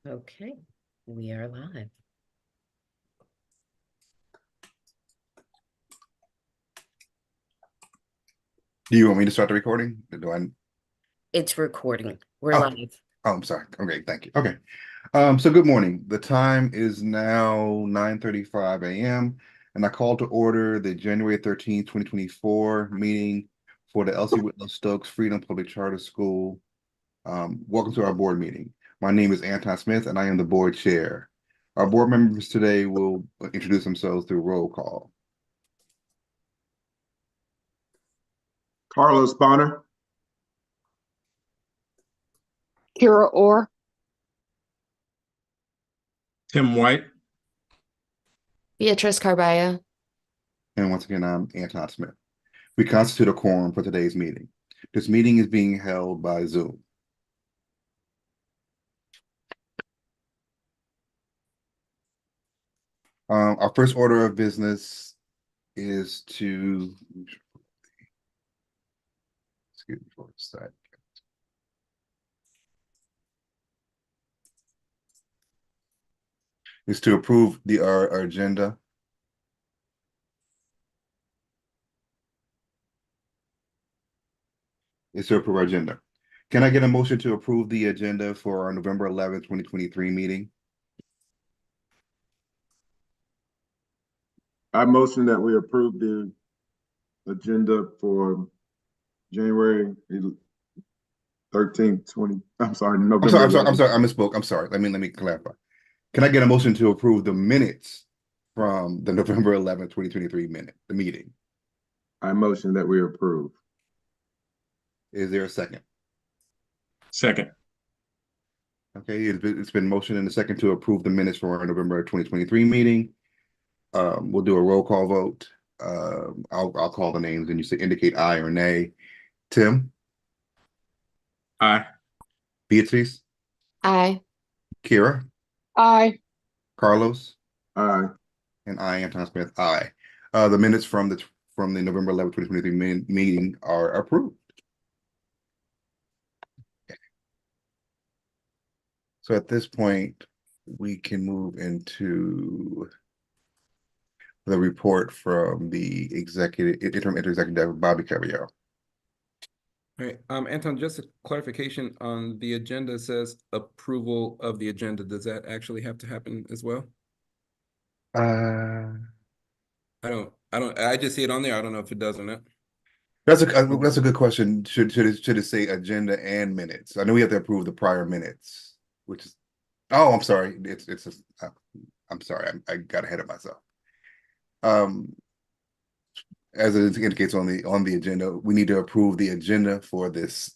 Okay, we are live. Do you want me to start the recording? Do I? It's recording. We're Oh, live. I'm sorry. Okay, thank you. Okay. So good morning. The time is now 9:35 a.m. and I call to order the January 13th, 2024 meeting for the Elsie Whitlow Stokes Freedom Public Charter School. Welcome to our board meeting. My name is Anton Smith and I am the board chair. Our board members today will introduce themselves through roll call. Carlos Bonner. Kira Orr. Tim White. Beatrice Carballo. And once again, I'm Anton Smith. We constitute a quorum for today's meeting. This meeting is being held by Zoom. Our first order of business is to, excuse me for a sec. Is to approve our agenda. Is to approve our agenda. Can I get a motion to approve the agenda for our November 11th, 2023 meeting? I motion that we approve the agenda for January 13th, 20. I'm sorry, November. I'm sorry, I misspoke. I'm sorry. Let me clarify. Can I get a motion to approve the minutes from the November 11th, 2023 meeting? I motion that we approve. Is there a second? Second. Okay, it's been motioned and a second to approve the minutes for our November 2023 meeting. We'll do a roll call vote. I'll call the names and you say indicate aye or nay. Tim? Aye. Beatrice? Aye. Kira? Aye. Carlos? Aye. And I, Anton Smith, aye. The minutes from the November 11th, 2023 meeting are approved. Okay. So at this point, we can move into the report from the interim executive, Bobby Carriero. All right, Anton, just a clarification on the agenda says approval of the agenda. Does that actually have to happen as well? I just see it on there. I don't know if it does or not. That's a good question. Should it say agenda and minutes? I know we have to approve the prior minutes, which is, oh, I'm sorry. I'm sorry. I got ahead of myself. As it indicates on the agenda, we need to approve the agenda for this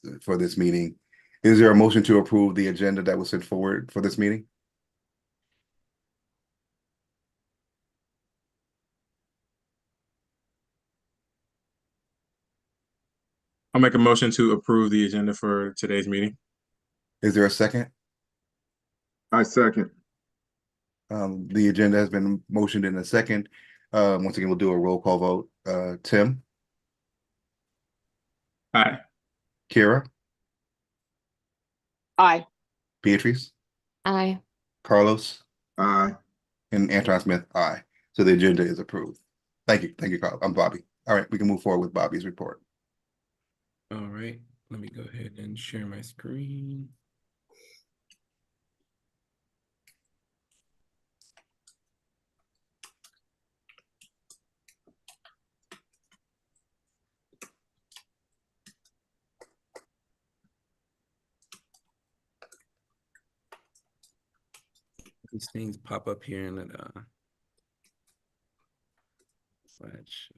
meeting. Is there a motion to approve the agenda that was sent forward for this meeting? I'll make a motion to approve the agenda for today's meeting. Is there a second? I second. The agenda has been motioned in a second. Once again, we'll do a roll call vote. Tim? Aye. Kira? Aye. Beatrice? Aye. Carlos? Aye. And Anton Smith, aye. So the agenda is approved. Thank you, Carlos. I'm Bobby. All right, we can move forward with Bobby's report. All right, let me go ahead and share my screen. These things pop up here in the slideshow.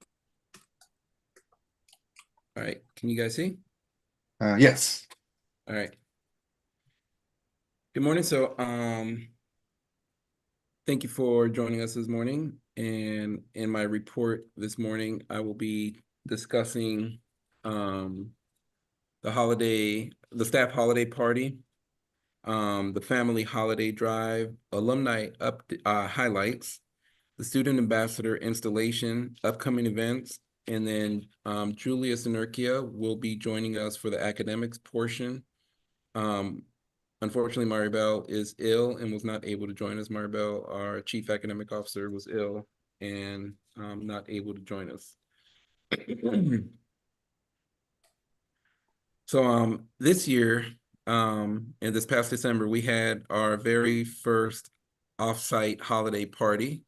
All right, can you guys see? Yes. All right. Good morning. So, thank you for joining us this morning. And in my report this morning, I will be discussing the staff holiday party, the family holiday drive, alumni highlights, the student ambassador installation, upcoming events, and then Julia Sinerkia will be joining us for the academics portion. Unfortunately, Maribel is ill and was not able to join us. Maribel, our chief academic officer, was ill and not able to join us. So this year, and this past December, we had our very first offsite holiday party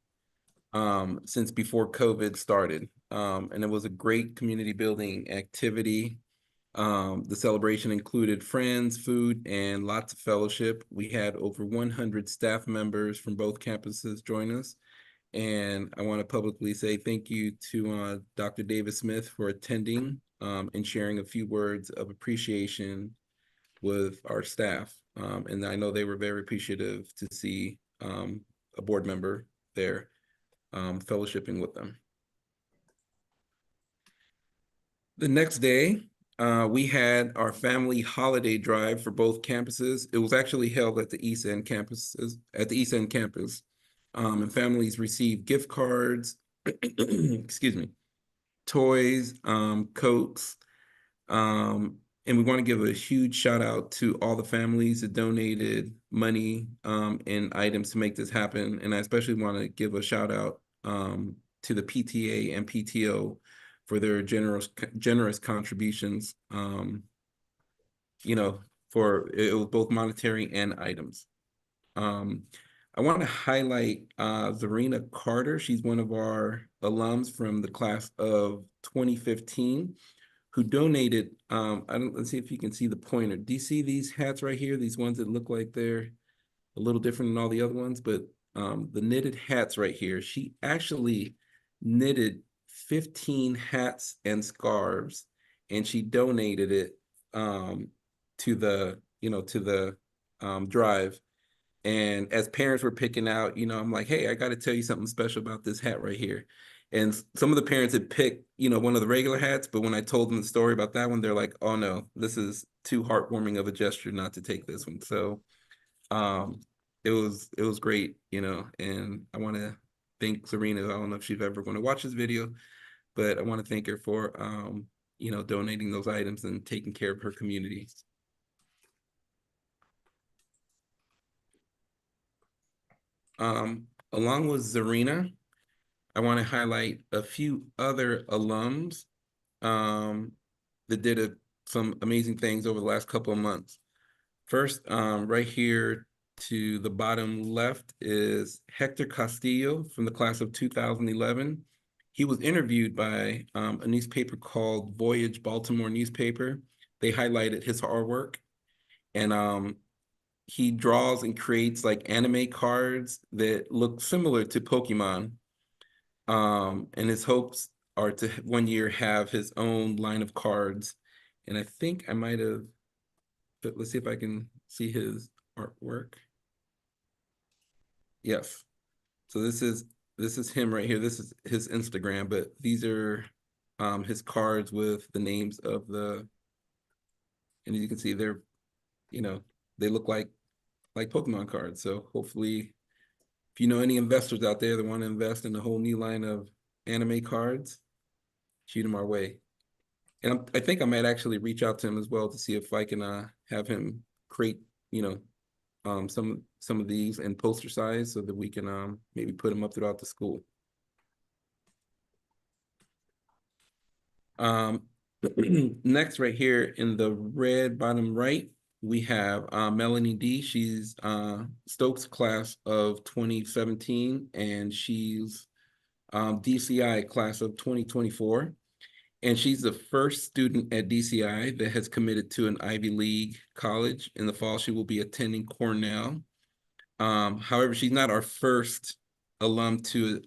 since before COVID started. And it was a great community building activity. The celebration included friends, food, and lots of fellowship. We had over 100 staff members from both campuses join us. And I want to publicly say thank you to Dr. David Smith for attending and sharing a few words of appreciation with our staff. And I know they were very appreciative to see a board member there fellowshipping with them. The next day, we had our family holiday drive for both campuses. It was actually held at the East End campuses, at the East End campus. And families received gift cards, excuse me, toys, coats. And we want to give a huge shout out to all the families that donated money and items to make this happen. And I especially want to give a shout out to the PTA and PTO for their generous contributions. You know, for it was both monetary and items. I want to highlight Zarina Carter. She's one of our alums from the class of 2015 who donated, let's see if you can see the pointer. Do you see these hats right here? These ones that look like they're a little different than all the other ones, but the knitted hats right here, she actually knitted 15 hats and scarves, and she donated it to the, to the drive. And as parents were picking out, I'm like, hey, I got to tell you something special about this hat right here. And some of the parents had picked, one of the regular hats, but when I told them the story about that one, they're like, oh no, this is too heartwarming of a gesture not to take this one. So it was great, and I want to thank Serena. I don't know if she's ever going to watch this video, but I want to thank her for donating those items and taking care of her community. Along with Zarina, I want to highlight a few other alums that did some amazing things over the last couple of months. First, right here to the bottom left is Hector Castillo from the class of 2011. He was interviewed by a newspaper called Voyage Baltimore newspaper. They highlighted his artwork, and he draws and creates like anime cards that look similar to Pokemon. And his hopes are to one year have his own line of cards. And I think I might have, but let's see if I can see his artwork. Yes. So this is him right here. This is his Instagram, but these are his cards with the names of and as you can see, they're, they look like Pokemon cards. So hopefully, if you know any investors out there that want to invest in a whole new line of anime cards, shoot them our way. And I think I might actually reach out to him as well to see if I can have him create, some of these in poster size so that we can maybe put them up throughout the school. Next, right here in the red bottom right, we have Melanie D. She's Stokes class of 2017, and she's DCI class of 2024. And she's the first student at DCI that has committed to an Ivy League college. In the fall, she will be attending Cornell. However, she's not our first alum to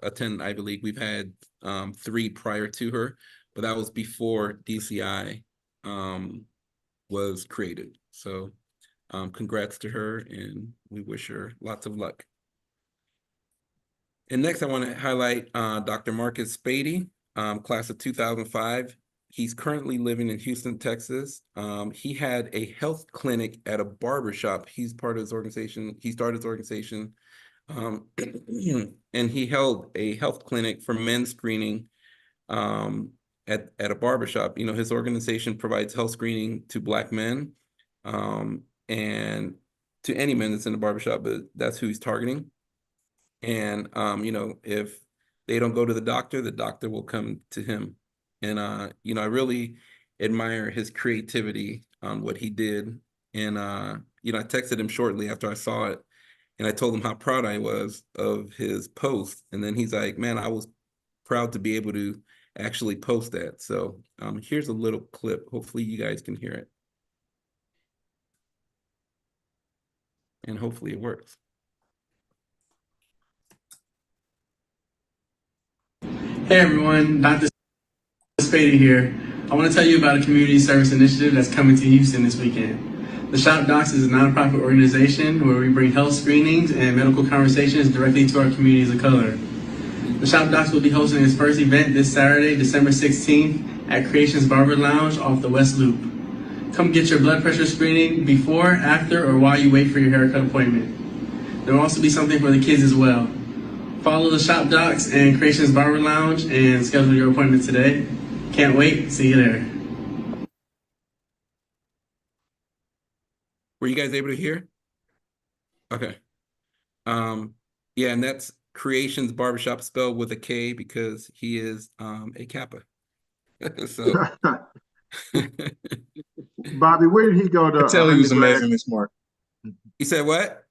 attend Ivy League. We've had 3 prior to her, but that was before DCI was created. So congrats to her, and we wish her lots of luck. And next, I want to highlight Dr. Marcus Spady, class of 2005. He's currently living in Houston, Texas. He had a health clinic at a barbershop. He's part of his organization. He started his organization, and he held a health clinic for men's screening at a barbershop. His organization provides health screening to Black men. and to any men that's in the barbershop, but that's who he's targeting. And you know, if they don't go to the doctor will come to him. And you know, I really admire his creativity on what he did. And you know, I texted him shortly after I saw it, and I told him how proud I was of his post. And then he's like, man, I was proud to be able to actually post that. So here's a little clip. Hopefully you guys can hear it. And hopefully it works. Hey everyone, Dr. Spady here. I want to tell you about a community service initiative that's coming to Houston this weekend. The Shop Docs is a nonprofit organization where we bring health screenings and medical conversations directly to our communities of color. The Shop Docs will be hosting its first event this Saturday, December 16th at Creations Barber Lounge off the West Loop. Come get your blood pressure screening before, after, or while you wait for your haircut appointment. There will also be something for the kids as well. Follow the Shop Docs and Creations Barber Lounge and schedule your appointment today. Can't wait. See you there. Were you guys able to hear? Okay. Yeah, and that's Creations Barbershop spelled with a K because he is a Kappa. So Bobby, where did he go to I tell he was undergrad? amazingly smart. you said what?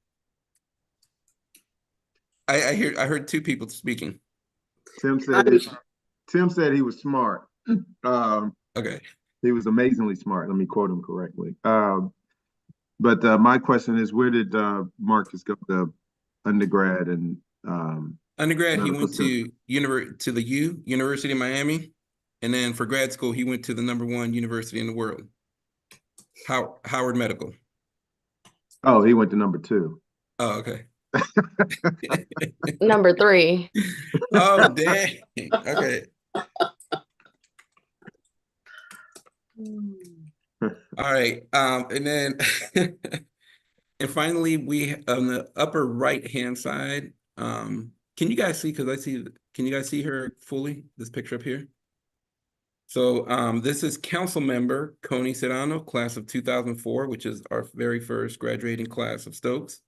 I heard two people speaking. Tim said he was smart. Okay. He was amazingly smart. Let me quote him correctly. But my question is, where did Marcus go to undergrad and Undergrad, he medical went center? to the University of Miami, and then for grad school, he went to the #1 university in the world, Howard Medical. Oh, he went to number 2. Oh, okay. Number 3. Oh, dang. Okay. All right. And then and finally we on the upper right hand side, can you guys see, can you guys see her fully, this picture up here? So this is council member Coney Serrano, class of 2004, which is our very first graduating class of Stokes.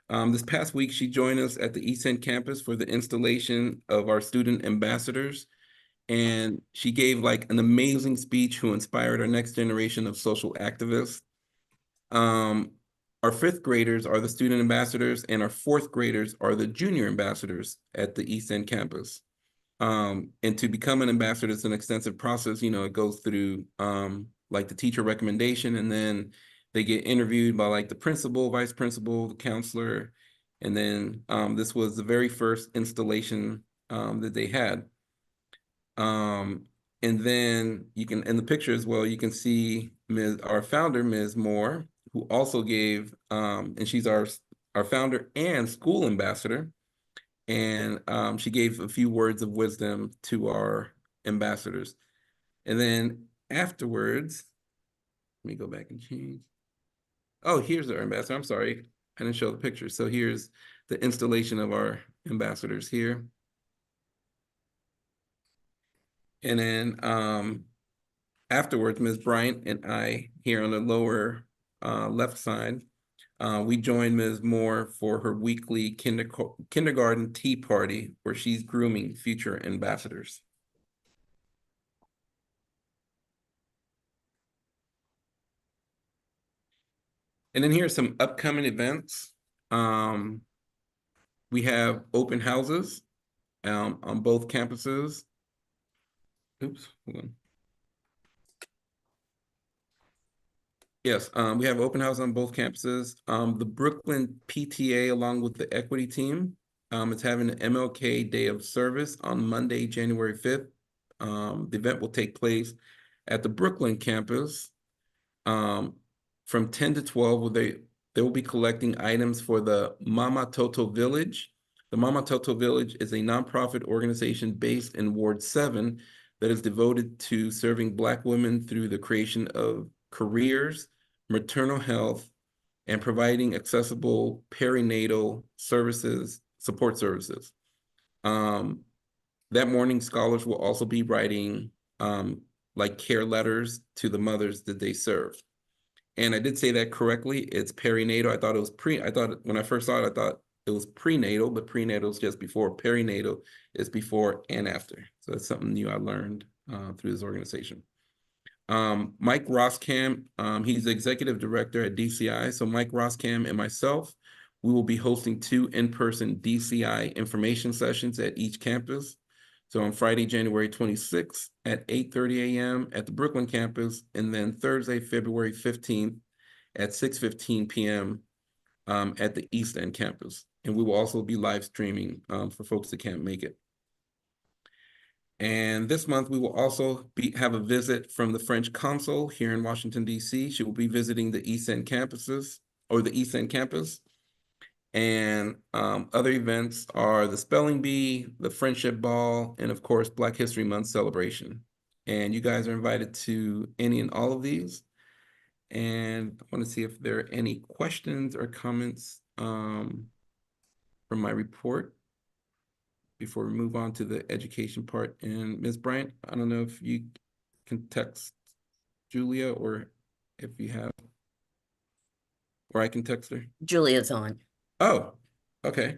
This past week, she joined us at the East End campus for the installation of our student ambassadors. And she gave like an amazing speech who inspired our next generation of social activists. Our 5th graders are the student ambassadors, and our 4th graders are the junior ambassadors at the East End campus. And to become an ambassador, it's an extensive process. You know, it goes through like the teacher recommendation, and then they get interviewed by like the principal, vice principal, the counselor. And then this was the very first installation that they had. And then you can, in the picture as well, you can see our founder, Ms. Moore, who also gave, and she's our founder and school ambassador. And she gave a few words of wisdom to our ambassadors. And then afterwards, let me go back and change. Oh, here's our ambassador. I'm sorry, I didn't show the picture. So here's the installation of our ambassadors here. And then afterwards, Ms. Bryant and I here on the lower left side, we joined Ms. Moore for her weekly kindergarten tea party where she's grooming future ambassadors. And then here's some upcoming events. We have open houses on both campuses. Oops, hold on. Yes, we have open house on both campuses. The Brooklyn PTA, along with the equity team, is having an MLK Day of Service on Monday, January 5th. The event will take place at the Brooklyn campus from 10 to 12, where they will be collecting items for the Mama Toto Village. The Mama Toto Village is a nonprofit organization based in Ward 7 that is devoted to serving Black women through the creation of careers, maternal health, and providing accessible perinatal services, support services. That morning, scholars will also be writing like care letters to the mothers that they serve. And I did say that correctly. It's perinatal. I thought it was I thought when I first saw it, I thought it was prenatal, but prenatal is just before. Perinatal is before and after. So that's something new I learned through this organization. Mike Roskam, he's the executive director at DCI. So Mike Roskam and myself, we will be hosting 2 in-person DCI information sessions at each campus. So on Friday, January 26th at 8:30 a.m. at the Brooklyn campus, and then Thursday, February 15th at 6:15 p.m. At the East End campus. And we will also be live streaming for folks that can't make it. And this month, we will also have a visit from the French consul here in Washington, D.C. She will be visiting the East End campuses, or the East End campus. And other events are the Spelling Bee, the Friendship Ball, and of course, Black History Month celebration. And you guys are invited to any and all of these. And I want to see if there are any questions or comments from my report before we move on to the education part. And Ms. Bryant, I don't know if you can text Julia or if you have, or I can text her. Julia's on. Oh, okay.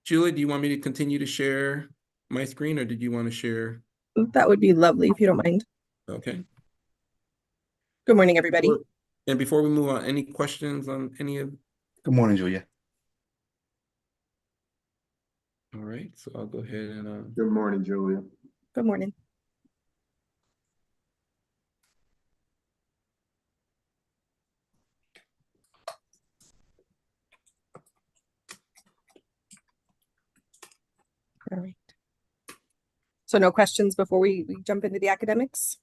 Julia, do you want me to continue to share my screen, or did you want to share? That would be lovely if you don't mind. Okay. Good morning, everybody. And before we move on, any questions on any of? Good morning, Julia. All right, so I'll go ahead and Good morning, Julia. Good morning. All right. So no questions before we jump into the academics?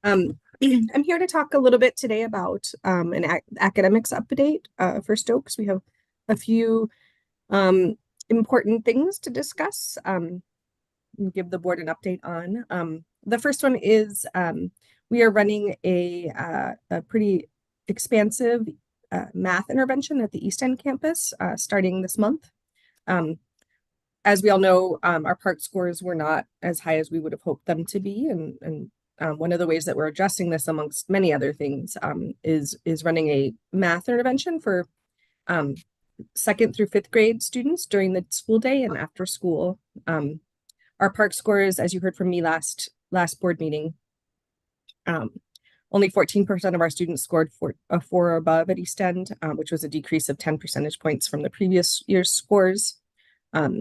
I'm here to talk a little bit today about an academics update for Stokes. We have a few important things to discuss and give the board an update on. The first one is we are running a pretty expansive math intervention at the East End campus starting this month. As we all know, our PARCC scores were not as high as we would have hoped them to be, and one of the ways that we're addressing this, amongst many other things, is running a math intervention for 2nd through 5th grade students during the school day and after school. Our PARCC scores, as you heard from me last board meeting, only 14% of our students scored a 4 or above at East End, which was a decrease of 10 percentage points from the previous year's scores.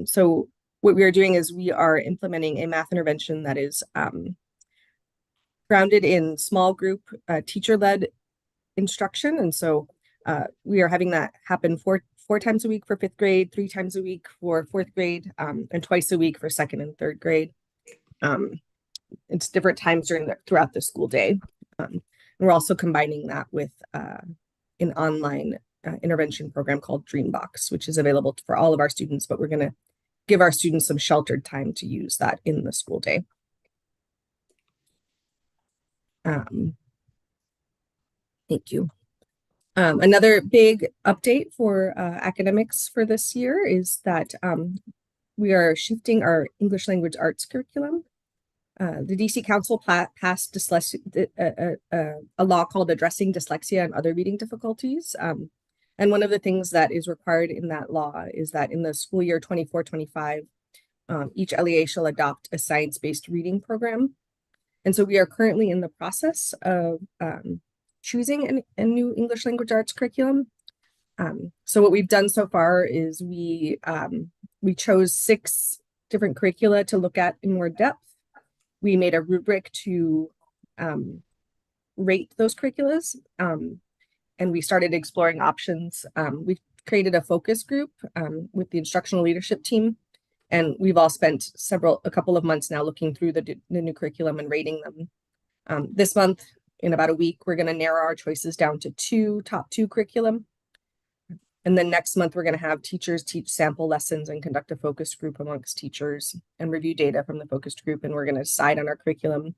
So what we are doing is we are implementing a math intervention that is grounded in small group teacher-led instruction. And so we are having that happen four times a week for 5th grade, 3 times a week for 4th grade, and twice a week for 2nd and 3rd grade. It's different times throughout the school day. And we're also combining that with an online intervention program called Dreambox, which is available for all of our students, but we're going to give our students some sheltered time to use that in the school day. Thank you. Another big update for academics for this year is that we are shifting our English language arts curriculum. The DC Council passed a law called Addressing Dyslexia and Other Reading Difficulties. And one of the things that is required in that law is that in the school year 24-25, each LEA shall adopt a science-based reading program. And so we are currently in the process of choosing a new English language arts curriculum. So what we've done so far is we chose 6 different curricula to look at in more depth. We made a rubric to rate those curriculums, and we started exploring options. We've created a focus group with the instructional leadership team, and we've all spent a couple of months now looking through the new curriculum and rating them. This month, in about a week, we're going to narrow our choices down to top 2 curriculum. And then next month, we're going to have teachers teach sample lessons and conduct a focus group amongst teachers and review data from the focused group. And we're going to decide on our curriculum.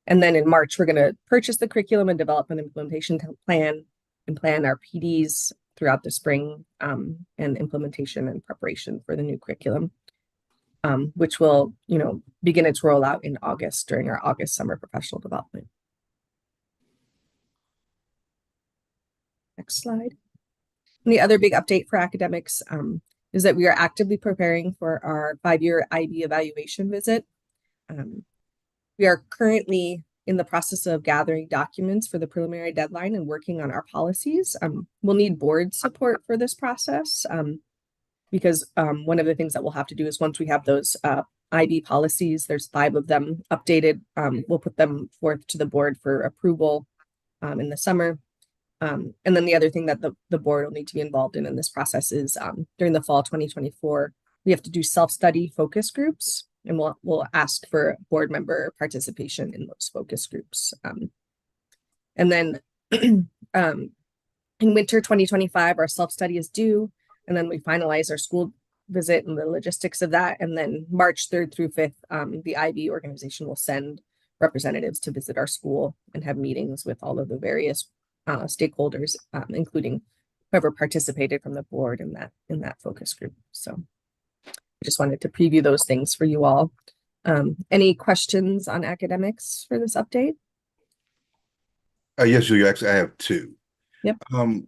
And then in March, we're going to purchase the curriculum and develop an implementation plan and plan our PDs throughout the spring and implementation and preparation for the new curriculum. which will, begin its rollout in August during our August summer professional development. Next slide. And the other big update for academics is that we are actively preparing for our 5-year IB evaluation visit. We are currently in the process of gathering documents for the preliminary deadline and working on our policies. We'll need board support for this process because one of the things that we'll have to do is once we have those IB policies, there's 5 of them updated, we'll put them forth to the board for approval in the summer. And then the other thing that the board will need to be involved in this process is during the fall 2024, we have to do self-study focus groups, and we'll ask for board member participation in those focus groups. And then in winter 2025, our self-study is due, and then we finalize our school visit and the logistics of that. And then March 3rd through 5th, the IB organization will send representatives to visit our school and have meetings with all of the various stakeholders, including whoever participated from the board in that focus group. So I just wanted to preview those things for you all. Any questions on academics for this update? Yes, Julia, actually, I have 2. Yep.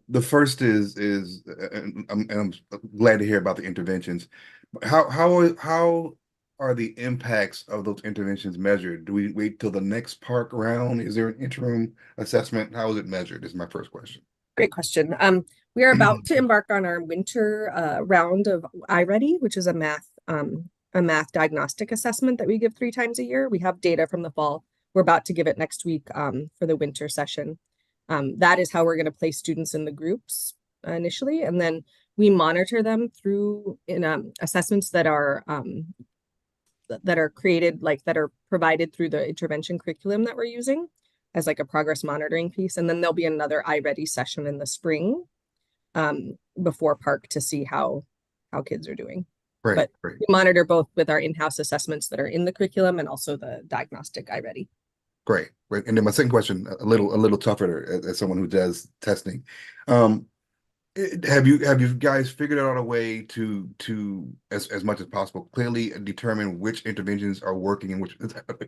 The first is and I'm glad to hear about the interventions. How are the impacts of those interventions measured? Do we wait till the next park round? Is there an interim assessment? How is it measured? Is my first question. Great question. We are about to embark on our winter round of iReady, which is a math diagnostic assessment that we give 3 times a year. We have data from the fall. We're about to give it next week for the winter session. That is how we're going to place students in the groups initially, and then we monitor them through assessments that are created, that are provided through the intervention curriculum that we're using as like a progress monitoring piece. And then there'll be another iReady session in the spring before park to see how kids are doing. Right, But right. we monitor both with our in-house assessments that are in the curriculum and also the diagnostic iReady. Great. And then my second question, a little tougher as someone who does testing. Have you guys figured out a way to as much as possible clearly determine which interventions are working and which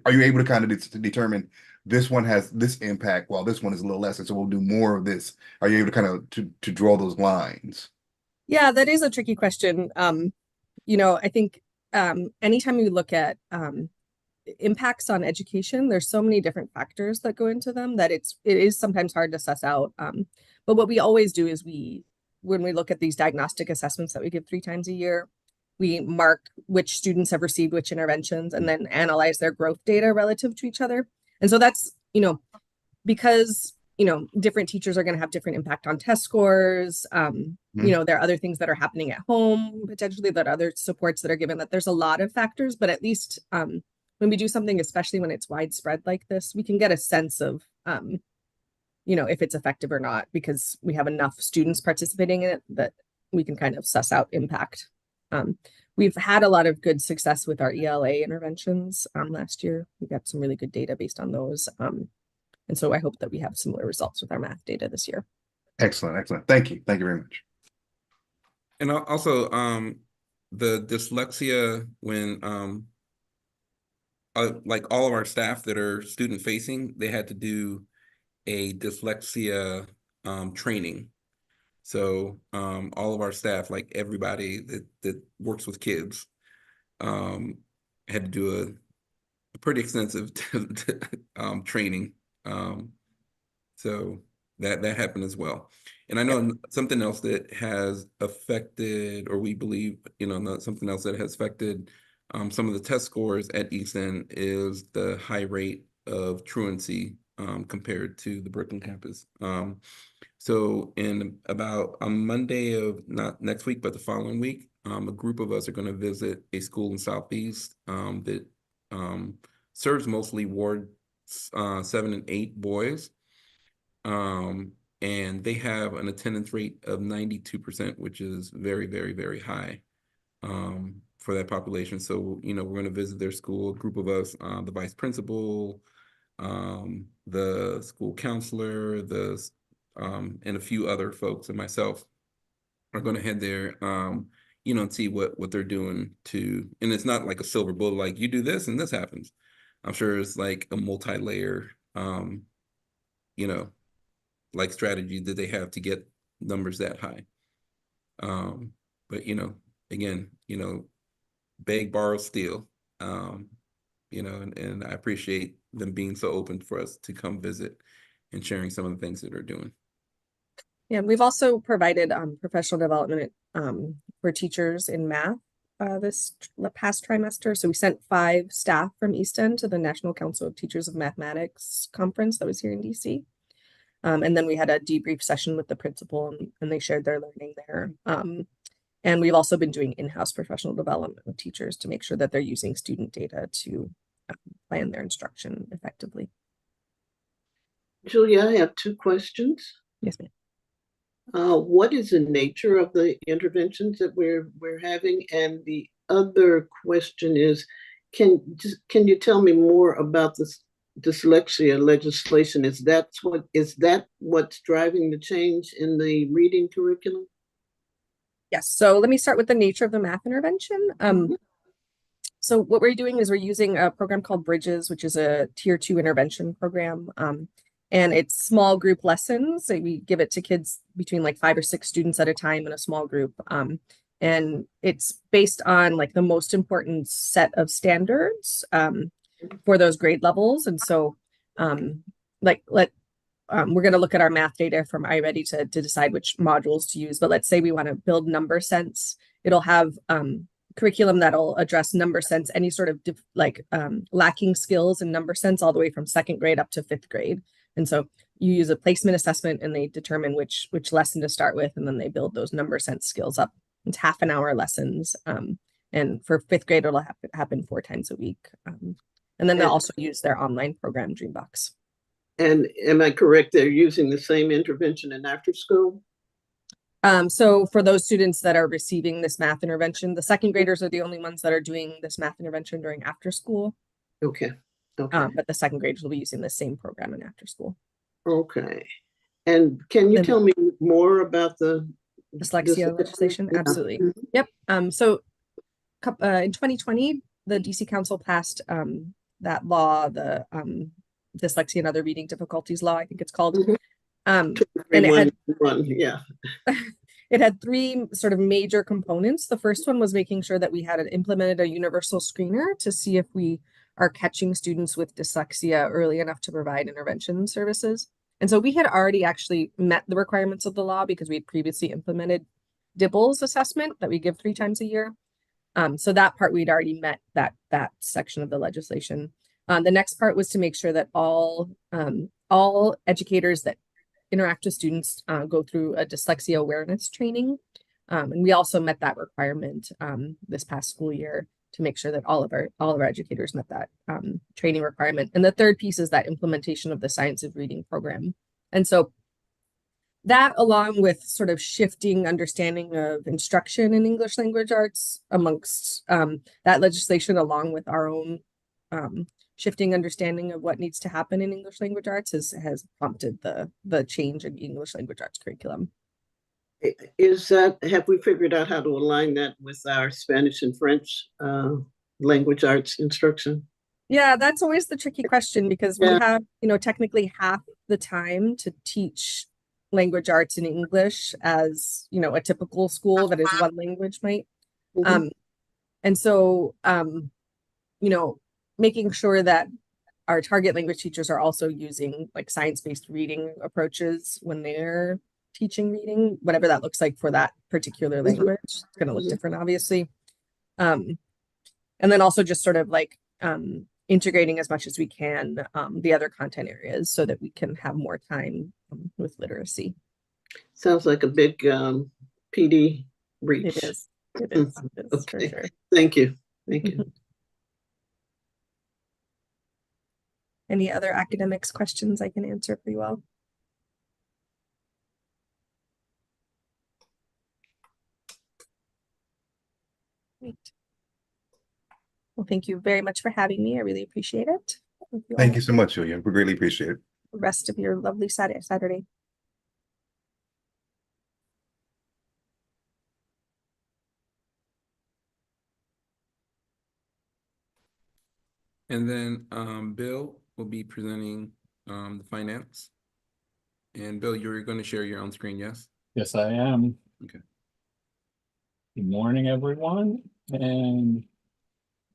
are you able to kind of to determine this one has this impact while this one is a little less, and so we'll do more of this? Are you able to kind of to draw those lines? Yeah, that is a tricky question. I think anytime you look at impacts on education, there's so many different factors that go into them that it is sometimes hard to suss out. But what we always do is when we look at these diagnostic assessments that we give 3 times a year, we mark which students have received which interventions and then analyze their growth data relative to each other. And so that's, because, different teachers are going to have different impact on test scores. There are other things that are happening at home, potentially, that other supports that are given, that there's a lot of factors, but at least when we do something, especially when it's widespread like this, we can get a sense of, if it's effective or not, because we have enough students participating in it that we can kind of suss out impact. We've had a lot of good success with our ELA interventions last year. We got some really good data based on those. And so I hope that we have similar results with our math data this year. Excellent, excellent. Thank you very much. And also, the dyslexia, when like all of our staff that are student facing, they had to do a dyslexia training. So all of our staff, like everybody that works with kids, had to do a pretty extensive training. So that happened as well. And I know something else that has affected, or we believe, something else that has affected some of the test scores at Easton is the high rate of truancy compared to the Brooklyn campus. So on Monday of not next week, but the following week, a group of us are going to visit a school in Southeast that serves mostly Ward 7 and 8 boys. And they have an attendance rate of 92%, which is very, very, very high for that population. So, we're going to visit their school, a group of us, the vice principal, the school counselor, and a few other folks and myself are going to head there, you know, and see what they're doing to, and it's not like a silver bullet, like you do this and this happens. I'm sure it's like a multi-layer, you know, like strategy that they have to get numbers that high. But you know, again, you know, beg, borrow, steal. You know, and I appreciate them being so open for us to come visit and sharing some of the things that they're doing. Yeah, we've also provided professional development for teachers in math the past trimester. So we sent 5 staff from East End to the National Council of Teachers of Mathematics conference that was here in DC. And then we had a debrief session with the principal, and they shared their learning there. And we've also been doing in-house professional development with teachers to make sure that they're using student data to plan their instruction effectively. Julia, I have 2 questions. Yes, ma'am. What is the nature of the interventions that we're having? And the other question is, can you tell me more about this dyslexia legislation? Is that what's driving the change in the reading curriculum? Yes. So let me start with the nature of the math intervention. So what we're doing is we're using a program called Bridges, which is a tier 2 intervention program. And it's small group lessons. So we give it to kids between like 5 or 6 students at a time in a small group. And it's based on like the most important set of standards for those grade levels. And so we're going to look at our math data from iReady to decide which modules to use. But let's say we want to build number sense. It'll have curriculum that'll address number sense, any sort of lacking skills in number sense all the way from 2nd grade up to 5th grade. And so you use a placement assessment and they determine which lesson to start with, and then they build those number sense skills up. It's half-an-hour lessons. And for 5th grade, it'll happen 4 times a week. And then they'll also use their online program, Dreambox. And am I correct, they're using the same intervention in after school? So for those students that are receiving this math intervention, the 2nd graders are the only ones that are doing this math intervention during after school. Okay. Okay. But the 2nd graders will be using the same program in after school. Okay. And can you tell me more about the dyslexia legislation? Yeah. Absolutely. Yep. So in 2020, the DC Council passed that law, the dyslexia and other reading difficulties law, I think it's called. And it had 3 sort of major components. The first one was making sure that we had implemented a universal screener to see if we are catching students with dyslexia early enough to provide intervention services. And so we had already actually met the requirements of the law because we had previously implemented DIBELS assessment that we give 3 times a year. So that part we'd already met that section of the legislation. The next part was to make sure that all educators that interact with students go through a dyslexia awareness training. And we also met that requirement this past school year to make sure that all of our educators met that training requirement. And the third piece is that implementation of the Science of Reading program. And so that, along with sort of shifting understanding of instruction in English language arts amongst that legislation, along with our own shifting understanding of what needs to happen in English language arts has prompted the change in English language arts curriculum. Have we figured out how to align that with our Spanish and French language arts instruction? Yeah, that's always the tricky question because we have, technically half the time to teach language arts in English as, a typical school that is one language might. And so, making sure that our target language teachers are also using like science-based reading approaches when they're teaching reading, whatever that looks like for that particular language. It's going to look different, obviously. And then also just sort of like integrating as much as we can the other content areas so that we can have more time with literacy. Sounds like a big PD reach. It is. It is. Okay. For sure. Thank you. Thank you. Any other academics questions I can answer pretty well? Great. Well, thank you very much for having me. I really appreciate it. Thank you so much, Julia. We greatly appreciate it. The rest of your lovely Saturday. And then Bill will be presenting the finance. And Bill, you're going to share your own screen, yes? Yes, I am. Okay. Good morning, everyone. And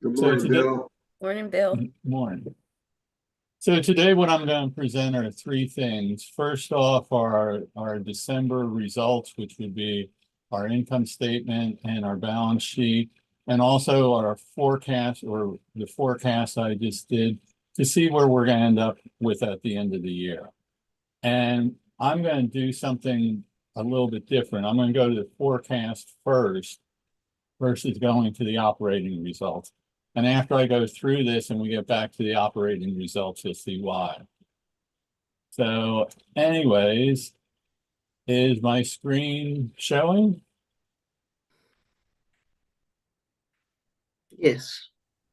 Good so morning, today, Bill. Morning, Bill. morning. So today what I'm going to present are three things. First off, our December results, which would be our income statement and our balance sheet, and also our forecast, or the forecast I just did, to see where we're going to end up with at the end of the year. And I'm going to do something a little bit different. I'm going to go to the forecast first versus going to the operating results. And after I go through this and we get back to the operating results, you'll see why. So anyways, is my screen showing? Yes.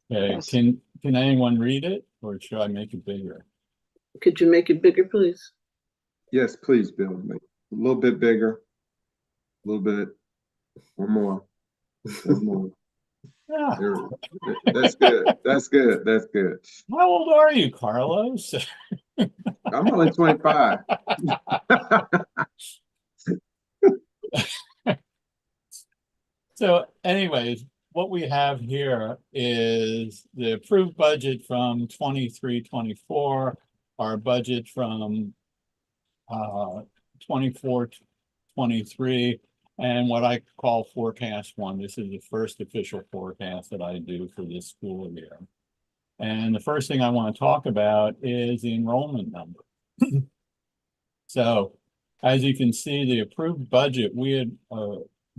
Okay, Yes. can anyone read it, or should I make it bigger? Could you make it bigger, please? Yes, please, Bill. Make it a little bit bigger. A little bit. One more. One more. Yeah. There, that's good. That's good. That's good. How old are you, Carlos? I'm only 25. So anyways, what we have here is the approved budget from 23-24, our budget from 24-23, and what I call forecast one. This is the first official forecast that I do for this school year. And the first thing I want to talk about is the enrollment number. So as you can see, the approved budget, we had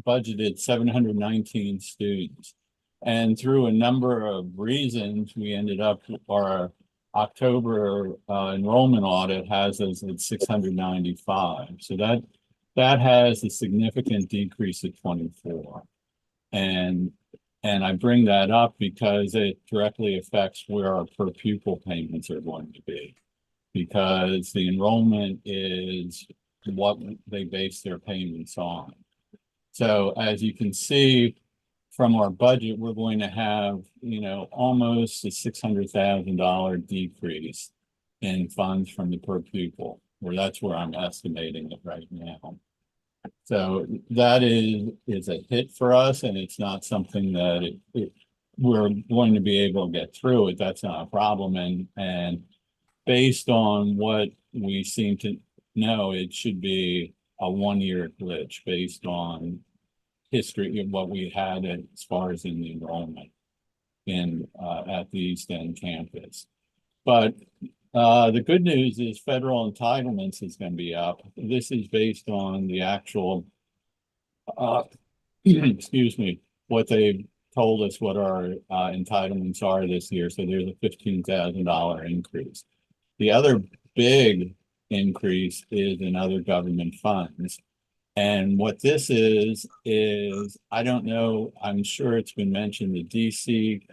budgeted 719 students. And through a number of reasons, we ended up, our October enrollment audit has us at 695. So that has a significant decrease of 24. And I bring that up because it directly affects where our per pupil payments are going to be. Because the enrollment is what they base their payments on. So as you can see from our budget, we're going to have, almost a $600,000 decrease in funds from the per pupil, or that's where I'm estimating it right now. So that is a hit for us, and it's not something that we're going to be able to get through it. That's not a problem. And based on what we seem to know, it should be a one-year glitch based on history of what we had as far as in the enrollment at the East End campus. But the good news is federal entitlements is going to be up. This is based on the actual, excuse me, what they told us what our entitlements are this year. So there's a $15,000 increase. The other big increase is in other government funds. And what this is I don't know, I'm sure it's been mentioned, the DC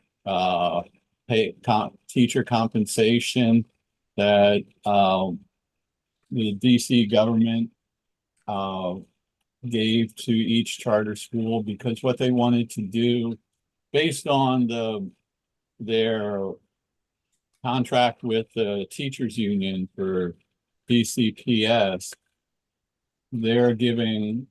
teacher compensation that the DC government gave to each charter school, because what they wanted to do based on their contract with the teachers union for DCPS, they're giving,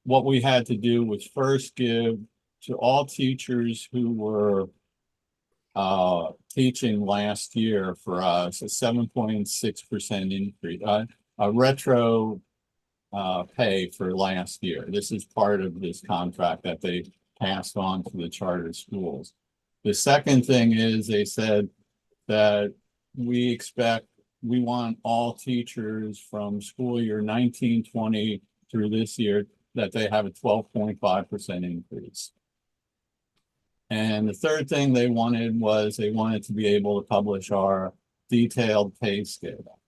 what we had to do was first give to all teachers who were teaching last year for us a 7.6% increase, a retro pay for last year. This is part of this contract that they passed on to the charter schools. The second thing is they said that we want all teachers from school year 19-20 through this year that they have a 12.5% increase. And the third thing they wanted was they wanted to be able to publish our detailed pay scale.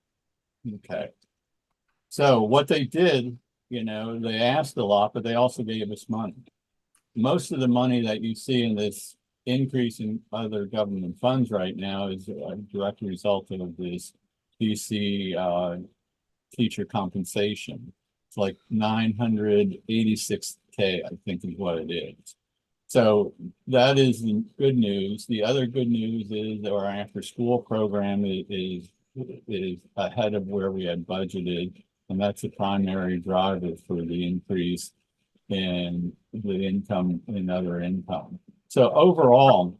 Okay. So what they did, they asked a lot, but they also gave us money. Most of the money that you see in this increase in other government funds right now is a direct result of this DC teacher compensation. It's like 986K, I think is what it is. So that is the good news. The other good news is our after-school program is ahead of where we had budgeted, and that's the primary driver for the increase in the income and other income. So overall,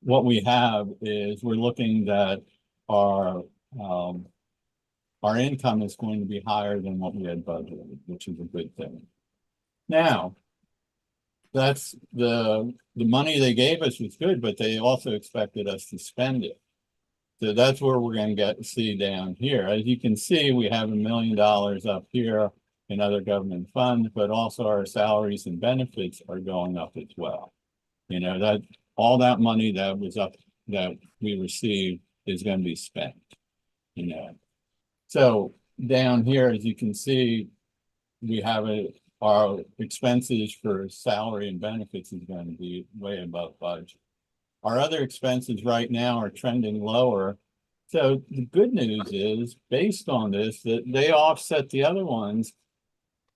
what we have is we're looking that our our income is going to be higher than what we had budgeted, which is a good thing. Now, that's the money they gave us was good, but they also expected us to spend it. So that's where we're going to see down here. As you can see, we have $1 million up here in other government funds, but also our salaries and benefits are going up as well. You know, that all that money that was up that we received is going to be spent, you know. So down here, as you can see, we have our expenses for salary and benefits is going to be way above budget. Our other expenses right now are trending lower. So the good news is, based on this, that they offset the other ones.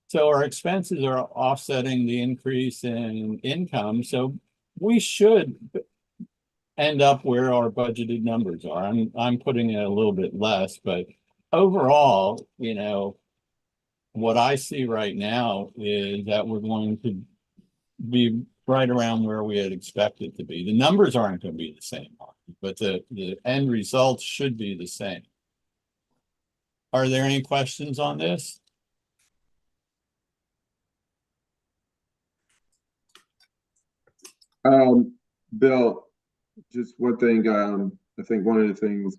So our expenses are offsetting the increase in income. So we should end up where our budgeted numbers are. I'm putting it a little bit less, but overall, you know, what I see right now is that we're going to be right around where we had expected to be. The numbers aren't going to be the same, but the end results should be the same. Are there any questions on this? Bill, just one thing, I think one of the things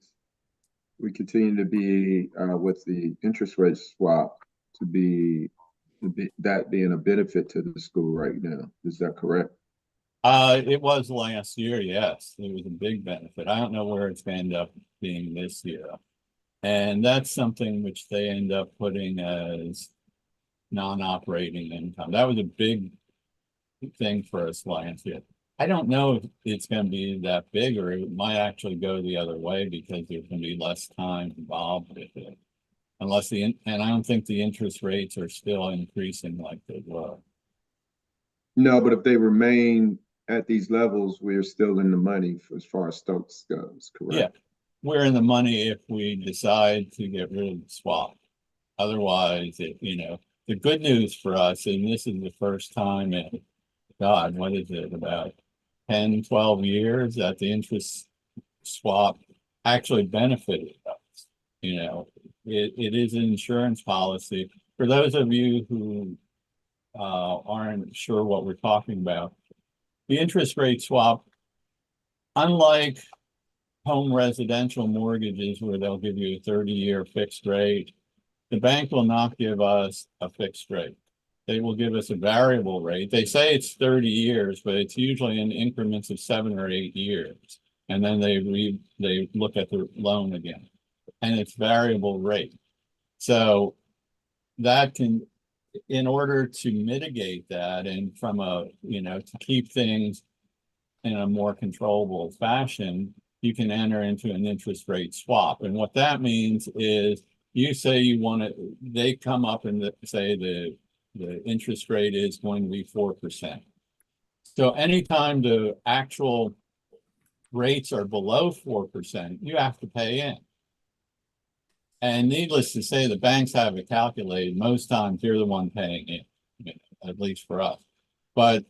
we continue to be with the interest rate swap to be that being a benefit to the school right now. Is that correct? It was last year, yes. It was a big benefit. I don't know where it's going to end up being this year. And that's something which they end up putting as non-operating income. That was a big thing for us last year. I don't know if it's going to be that big, or it might actually go the other way because there's going to be less time involved with it. Unless and I don't think the interest rates are still increasing like they were. No, but if they remain at these levels, we're still in the money as far as Stokes goes, Yeah, correct? we're in the money if we decide to get rid of the swap. Otherwise, you know, the good news for us, and this is the first time in, God, what is it, about 10, 12 years that the interest swap actually benefited us. You know, it is an insurance policy. For those of you who aren't sure what we're talking about, the interest rate swap, unlike home residential mortgages where they'll give you a 30-year fixed rate, the bank will not give us a fixed rate. They will give us a variable rate. They say it's 30 years, but it's usually in increments of 7 or 8 years. And then they look at the loan again, and it's variable rate. So that can, in order to mitigate that and from a, you know, to keep things in a more controllable fashion, you can enter into an interest rate swap. And what that means is you say you want to, they come up and say the interest rate is going to be 4%. So anytime the actual rates are below 4%, you have to pay in. And needless to say, the banks have it calculated. Most times you're the one paying in, at least for us. But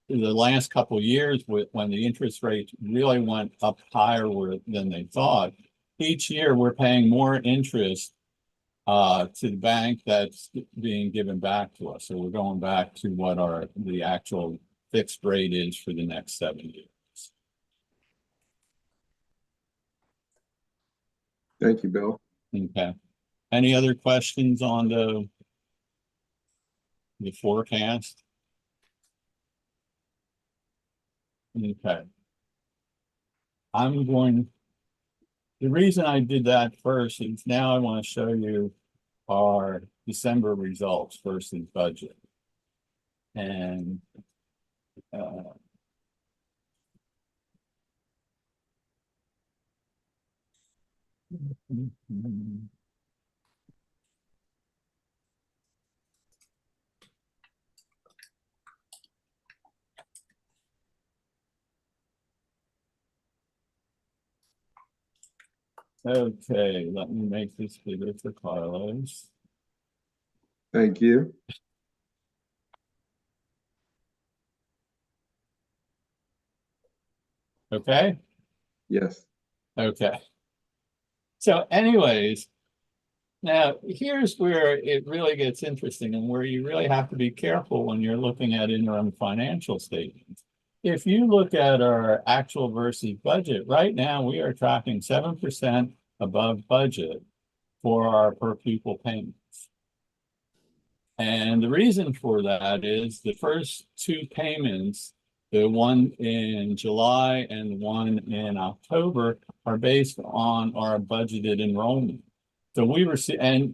the last couple of years, when the interest rates really went up higher than they thought, each year we're paying more interest to the bank that's being given back to us. So we're going back to what the actual fixed rate is for the next 7 years. Thank you, Bill. Okay. Any other questions on the forecast? Okay. The reason I did that first is now I want to show you our December results versus budget. And Okay, let me make this bigger for Carlos. Thank you. Okay, Yes. okay. So anyways, now here's where it really gets interesting and where you really have to be careful when you're looking at interim financial statements. If you look at our actual versus budget, right now we are tracking 7% above budget for our per pupil payments. And the reason for that is the first two payments, the one in July and the one in October, are based on our budgeted enrollment. So we receive, and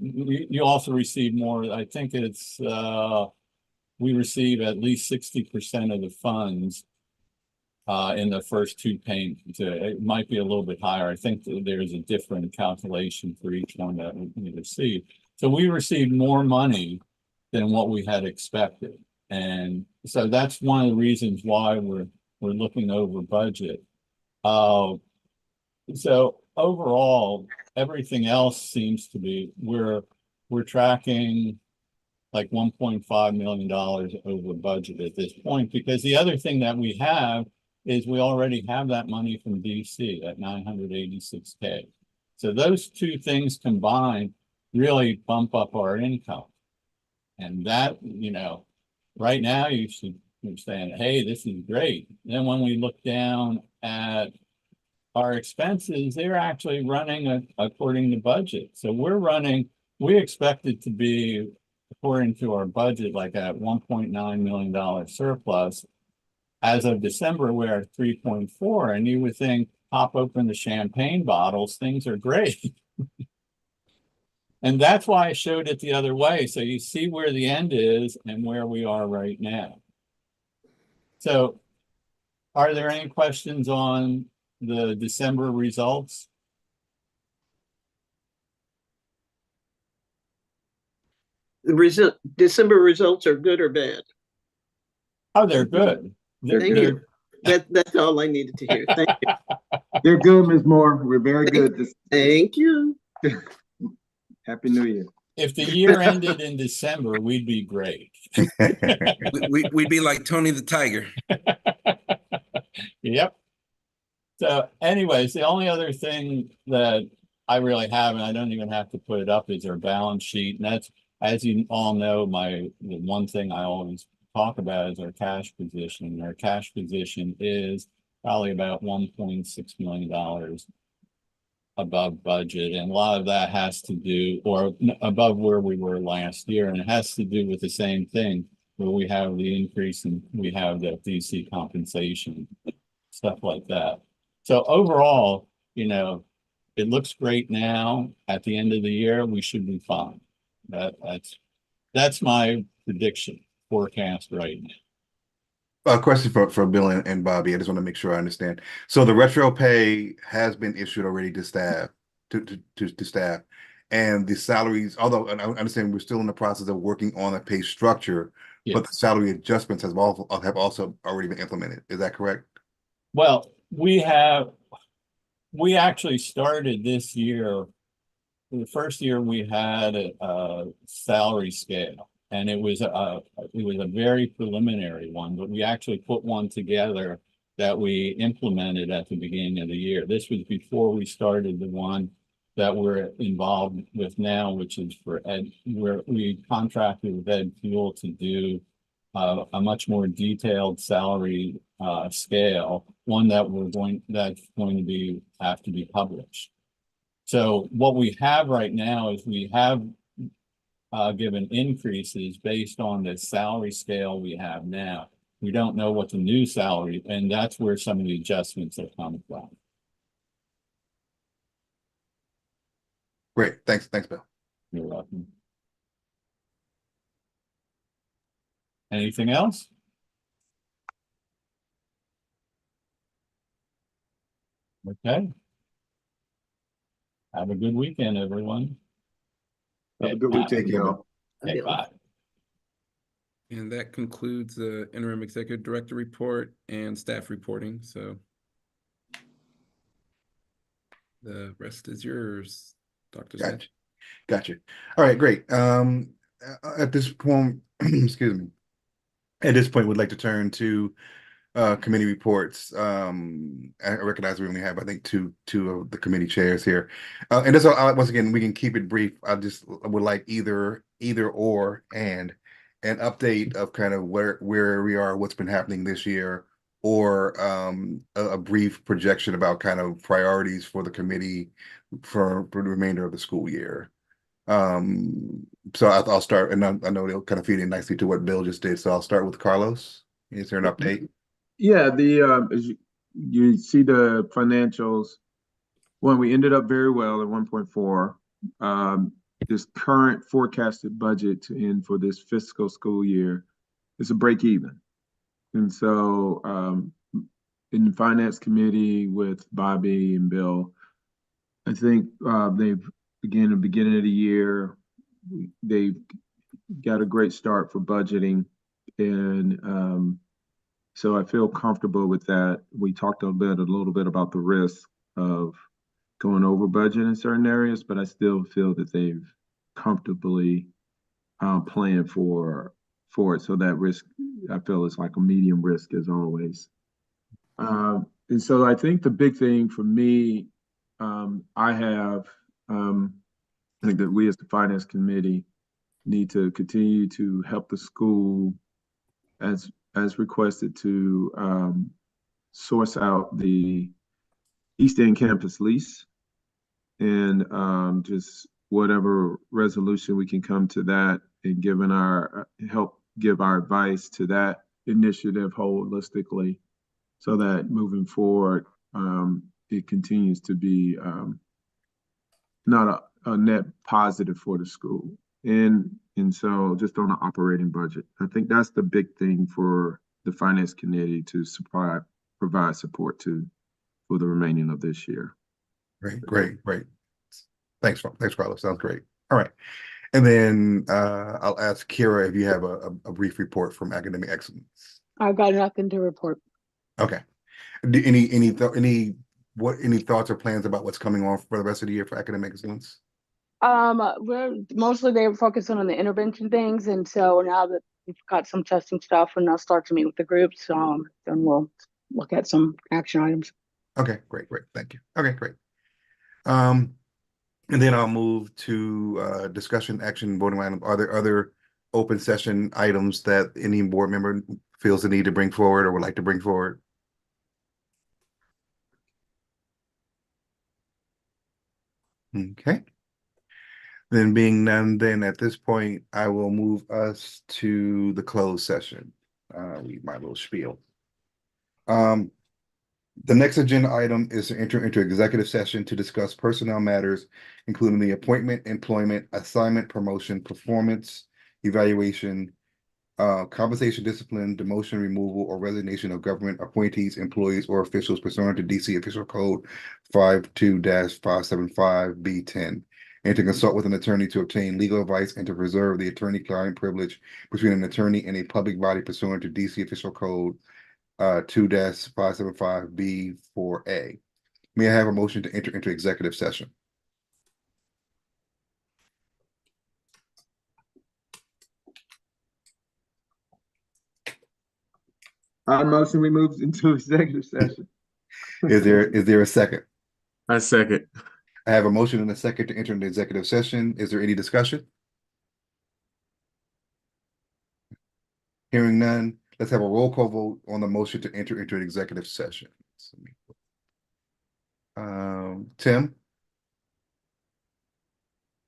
you also receive more. I think it's we receive at least 60% of the funds in the first two payments. It might be a little bit higher. I think there's a different calculation for each one that we receive. So we received more money than what we had expected. And so that's one of the reasons why we're looking over budget. So overall, everything else seems to be we're tracking like $1.5 million over budget at this point, because the other thing that we have is we already have that money from DC at $986K. So those two things combined really bump up our income. And that, you know, right now you're saying, hey, this is great. Then when we look down at our expenses, they're actually running according to budget. So we expected to be, according to our budget, like at $1.9 million surplus. As of December, we're at 3.4, and you would think, pop open the champagne bottles, things are great. And that's why I showed it the other way. So you see where the end is and where we are right now. So are there any questions on the December results? The December results are good or bad? Oh, they're good. Thank you. That's all I needed to hear. Thank you. They're good, Ms. Moore. We're very good. Thank you. Happy New Year. If the year ended in December, we'd be great. We'd be like Tony the Tiger. Yep. So anyways, the only other thing that I really have, and I don't even have to put it up, is our balance sheet. And that's, as you all know, the one thing I always talk about is our cash position. Our cash position is probably about $1.6 million above budget. And a lot of that has to do, or above where we were last year. And it has to do with the same thing, where we have the increase and we have the DC compensation, stuff like that. So overall, you know, it looks great now. At the end of the year, we should be fine. That's my prediction forecast right now. A question for Bill and Bobby. I just want to make sure I understand. So the retro pay has been issued already to staff, to staff, and the salaries. Although I understand we're still in the process of working on a pay structure, but the salary adjustments have also already been implemented. Is that correct? Well, we actually started this year. The first year we had a salary scale, and it was a very preliminary one, but we actually put one together that we implemented at the beginning of the year. This was before we started the one that we're involved with now, which is for Ed, where we contracted with Ed Fuel to do a much more detailed salary scale, one that's going to have to be published. So what we have right now is we have given increases based on the salary scale we have now. We don't know what the new salary, and that's where some of the adjustments are coming from. Great. Thanks, Bill. You're welcome. Anything else? Okay. Have a good weekend, everyone. Have a good weekend. Take care. Okay, bye. And that concludes the interim executive director report and staff reporting. So The rest is yours, Dr. Smith. Gotcha. Gotcha. All right, great. At this point, excuse me. At this point, we'd like to turn to committee reports. I recognize we only have, I think, two of the committee chairs here. And that's all, once again, we can keep it brief. I would like either or and an update of kind of where we are, what's been happening this year, or a brief projection about kind of priorities for the committee for the remainder of the school year. So I'll start, and I know they'll kind of feed in nicely to what Bill just did. So I'll start with Carlos. Is there an update? Yeah, as you see the financials, well, we ended up very well at 1.4. This current forecasted budget to end for this fiscal school year is a break even. And so in the finance committee with Bobby and Bill, I think they've, again, at the beginning of the year, they've got a great start for budgeting. And so I feel comfortable with that. We talked a little bit about the risk of going over budget in certain areas, but I still feel that they've comfortably planned for it. So that risk, I feel, is like a medium risk as always. And so I think the big thing for me, I think that we as the finance committee need to continue to help the school as requested to source out the East End campus lease and just whatever resolution we can come to that and given our help give our advice to that initiative holistically so that moving forward it continues to be not a net positive for the school. And so just on an operating budget, I think that's the big thing for the finance committee to provide support to for the remaining of this year. Great. Thanks, Carlos. Sounds great. All right. And then I'll ask Kira if you have a brief report from academic excellence. I've got nothing to report. Okay. Any thoughts or plans about what's coming on for the rest of the year for academic excellence? We're mostly they were focusing on the intervention things, and so now that we've got some testing stuff, and I'll start to meet with the groups, then we'll look at some action items. Okay, great. Thank you. Okay, great. And then I'll move to discussion, action, voting item. Are there other open session items that any board member feels the need to bring forward or would like to bring forward? Okay. Then being none, then at this point, I will move us to the closed session. Read my little spiel. The next agenda item is to enter into executive session to discuss personnel matters, including the appointment, employment, assignment, promotion, performance, evaluation, compensation, discipline, demotion, removal, or resignation of government appointees, employees, or officials pursuant to DC Official Code 52-575B10, and to consult with an attorney to obtain legal advice and to preserve the attorney-client privilege between an attorney and a public body pursuant to DC Official Code 2-575B4A. May I have a motion to enter into executive session? Our motion we move into executive session. Is there a second? I second. I have a motion and a second to enter into executive session. Is there any discussion? Hearing none, let's have a roll call vote on the motion to enter into an executive session. Tim?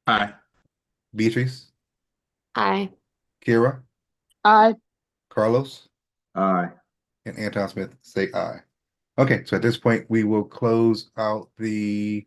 Aye. Beatrice? Aye. Kira? Aye. Carlos? Aye. And Anton Smith say aye. Okay, so at this point, we will close out the